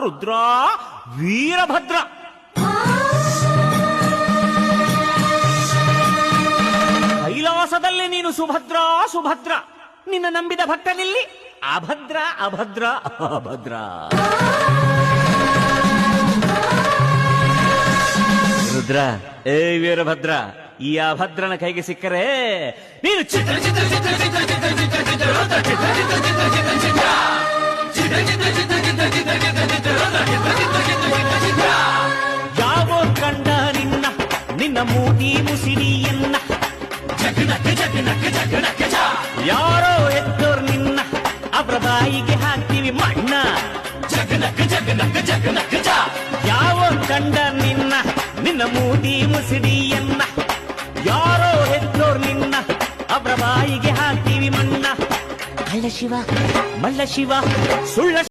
ರುದ್ರ ವೀರಭದ್ರ ಕೈಲಾಸದಲ್ಲಿ ನೀನು ಸುಭದ್ರ ಸುಭದ್ರ, ನಿನ್ನ ನಂಬಿದ ಭಕ್ತನಿಲ್ಲಿ ಅಭದ್ರ ಅಭದ್ರ ಅಭದ್ರ. ರುದ್ರ, ಏ ವೀರಭದ್ರ, ಈ ಅಭದ್ರನ ಕೈಗೆ ಸಿಕ್ಕರೆ ನೀನು ಚಿತ್ರ ಚಿತ್ರ ಚಿತ್ರ ಚಿತ್ರ ಚಿತ್ರ ಚಿತ್ರ ಚಿತ್ರ ರುದ್ರ ಚಿತ್ರ ಚಿತ್ರ ಚಿತ್ರ ಚಿತ್ರ ಚಿತ್ರ ಚಿತ್ರ ಚಿತ್ರ ಚಿತ್ರ ಚಿತ್ರ ಚಿತ್ರ ಚಿತ್ರ ಚಿತ್ರ ರುದ್ರ ಚಿತ್ರ ಚಿತ್ರ ಚಿತ್ರ ಚಿತ್ರ ಚಿತ್ರ. ಯಾವೋ ಕಂಡ ನಿನ್ನ ನಿನ್ನ ಮೂತಿ ಮುಸಿರಿಯನ್ನ ಜಗನಕ್ಕೆ ಜಗನಕ್ಕೆ ಜಗನಕ್ಕೆ ಜ. ಯಾರೋ ಎದ್ದೋರ್ ನಿನ್ನ ಅವರ ಬಾಯಿಗೆ ಹಾಕ್ತೀವಿ ಮಣ್ಣ ಜಗನಕ್ಕೆ ಜಗನಕ್ಕೆ ಜಗನಕ್ಕೆ ಜ. ಯಾವೋ ಕಂಡ ನಿನ್ನ ನಿನ್ನ ಮೂತಿ ಮುಸಿರಿಯನ್ನ ಯಾರೋ ಎದ್ದೋರ್ ನಿನ್ನ ಅವರ ಬಾಯಿಗೆ ಹಾಕ್ತೀವಿ ಮಣ್ಣ. ಮಲ್ಲ ಶಿವ ಸುಳ್ಳ